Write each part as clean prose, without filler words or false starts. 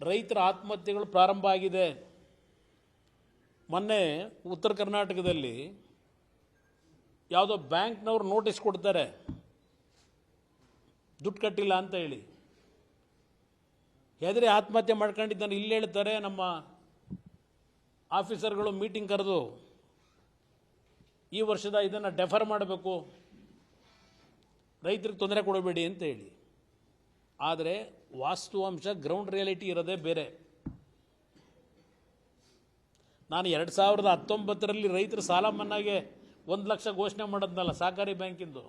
ರೈತರ ಆತ್ಮಹತ್ಯೆಗಳು ಪ್ರಾರಂಭ ಆಗಿದೆ. ಮೊನ್ನೆ ಉತ್ತರ ಕರ್ನಾಟಕದಲ್ಲಿ ಯಾವುದೋ ಬ್ಯಾಂಕ್ನವರು ನೋಟಿಸ್ ಕೊಡ್ತಾರೆ, ದುಡ್ಡು ಕಟ್ಟಿಲ್ಲ ಅಂತ ಹೇಳಿ. ಹೆದರಿ ಆತ್ಮಹತ್ಯೆ ಮಾಡ್ಕೊಂಡಿದ್ದಾನೆ. ಇಲ್ಲಿ ಹೇಳ್ತಾರೆ ನಮ್ಮ ಆಫೀಸರ್ಗಳು ಮೀಟಿಂಗ್ ಕರೆದು ಈ ವರ್ಷದ ಇದನ್ನು ಡೆಫರ್ ಮಾಡಬೇಕು, ರೈತರಿಗೆ ತೊಂದರೆ ಕೊಡಬೇಡಿ ಅಂತ ಹೇಳಿ. ಆದರೆ ವಾಸ್ತವಾಂಶ ಗ್ರೌಂಡ್ ರಿಯಾಲಿಟಿ ಇರೋದೇ ಬೇರೆ. ನಾನು 2019ರಲ್ಲಿ ರೈತರ ಸಾಲ ಮನ್ನಾಗೆ 1 ಲಕ್ಷ ಘೋಷಣೆ ಮಾಡೋದ್ನಲ್ಲ ಸಹಕಾರಿ ಬ್ಯಾಂಕಿಂದು,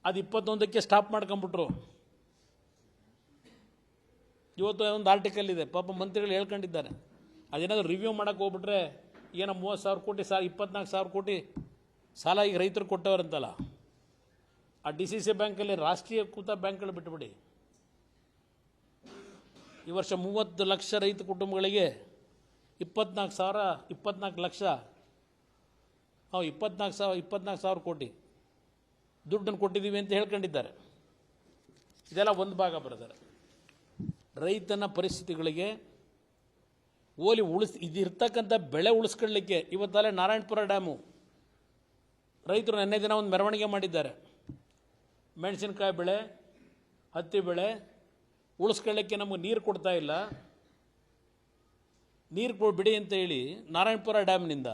ಅದು 21ಕ್ಕೆ ಸ್ಟಾಪ್ ಮಾಡ್ಕೊಂಬಿಟ್ರು. ಇವತ್ತು ಒಂದು ಆರ್ಟಿಕಲ್ ಇದೆ, ಪಾಪ ಮಂತ್ರಿಗಳು ಹೇಳ್ಕೊಂಡಿದ್ದಾರೆ, ಅದೇನಾದರೂ ರಿವ್ಯೂ ಮಾಡೋಕ್ಕೆ ಹೋಗ್ಬಿಟ್ರೆ ಏನೋ 30,000 ಕೋಟಿ 24,000 ಕೋಟಿ ಸಾಲ ಈಗ ರೈತರು ಕೊಟ್ಟವರಂತಲ್ಲ. ಆ DCC ಬ್ಯಾಂಕಲ್ಲಿ ರಾಷ್ಟ್ರೀಯಕೃತ ಬ್ಯಾಂಕ್ಗಳು ಬಿಟ್ಟುಬಿಡಿ. ಈ ವರ್ಷ 30 ಲಕ್ಷ ರೈತ ಕುಟುಂಬಗಳಿಗೆ 24 ಲಕ್ಷ 24,000 ಕೋಟಿ ದುಡ್ಡನ್ನು ಕೊಟ್ಟಿದ್ದೀವಿ ಅಂತ ಹೇಳ್ಕೊಂಡಿದ್ದಾರೆ. ಇದೆಲ್ಲ ಒಂದು ಭಾಗ ಬರೆದಾರೆ. ರೈತನ ಪರಿಸ್ಥಿತಿಗಳಿಗೆ ಓಲಿ ಇದಿರ್ತಕ್ಕಂಥ ಬೆಳೆ ಉಳಿಸ್ಕೊಳ್ಳಿಕ್ಕೆ ಇವತ್ತಲ್ಲೇ ನಾರಾಯಣಪುರ ಡ್ಯಾಮು ರೈತರು ನೆನ್ನೆ ದಿನ ಒಂದು ಮೆರವಣಿಗೆ ಮಾಡಿದ್ದಾರೆ. ಮೆಣಸಿನಕಾಯಿ ಬೆಳೆ, ಹತ್ತಿ ಬೆಳೆ ಉಳಿಸ್ಕೊಳ್ಳಿಕ್ಕೆ ನಮಗೆ ನೀರು ಕೊಡ್ತಾ ಇಲ್ಲ, ನೀರು ಬಿಡಿ ಅಂತ ಹೇಳಿ ನಾರಾಯಣಪುರ ಡ್ಯಾಮ್ನಿಂದ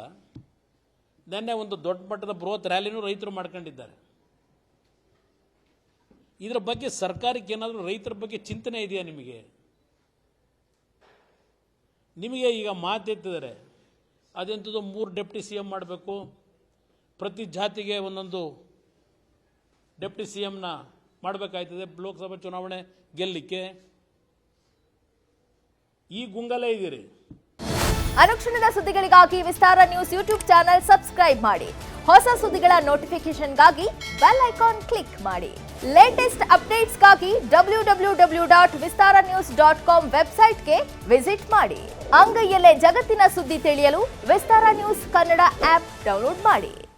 ನೆನ್ನೆ ಒಂದು ದೊಡ್ಡ ಮಟ್ಟದ ಬೃಹತ್ ರ್ಯಾಲಿನೂ ರೈತರು ಮಾಡ್ಕೊಂಡಿದ್ದಾರೆ. ಇದರ ಬಗ್ಗೆ ಸರ್ಕಾರಕ್ಕೆ ಏನಾದರೂ ರೈತರ ಬಗ್ಗೆ ಚಿಂತನೆ ಇದೆಯಾ ನಿಮಗೆ? ನಿಮಗೆ ಈಗ ಮಾತೆತ್ತಿದ್ದಾರೆ, ಅದೆಂಥದ್ದು 3 ಡೆಪ್ಟಿ CM ಮಾಡಬೇಕು, ಪ್ರತಿ ಜಾತಿಗೆ ಒಂದೊಂದು ಡೆಪ್ಟಿ CMನ ಮಾಡಬೇಕಾಯ್ತದೆ ಲೋಕಸಭಾ ಚುನಾವಣೆ ಗೆಲ್ಲಲಿಕ್ಕೆ. ಈ ಗುಂಗಲೇ ಇದ್ದೀರಿ. ಅನುಕ್ಷಣದ ಸುದ್ದಿಗಳಿಗಾಗಿ ವಿಸ್ತಾರ ನ್ಯೂಸ್ ಯೂಟ್ಯೂಬ್ ಚಾನೆಲ್ ಸಬ್ಸ್ಕ್ರೈಬ್ ಮಾಡಿ. ಹೊಸ ಸುದ್ದಿಗಳ ನೋಟಿಫಿಕೇಶನ್ಗಾಗಿ ಬೆಲ್ ಐಕಾನ್ ಕ್ಲಿಕ್ ಮಾಡಿ. ಲೇಟೆಸ್ಟ್ ಅಪ್ಡೇಟ್ಸ್ಗಾಗಿ www.vistaranews.com ವೆಬ್ಸೈಟ್ಗೆ ವಿಸಿಟ್ ಮಾಡಿ. ಅಂಗೈಯಲ್ಲೇ ಜಗತ್ತಿನ ಸುದ್ದಿ ತಿಳಿಯಲು ವಿಸ್ತಾರ ನ್ಯೂಸ್ ಕನ್ನಡ ಆಪ್ ಡೌನ್ಲೋಡ್ ಮಾಡಿ.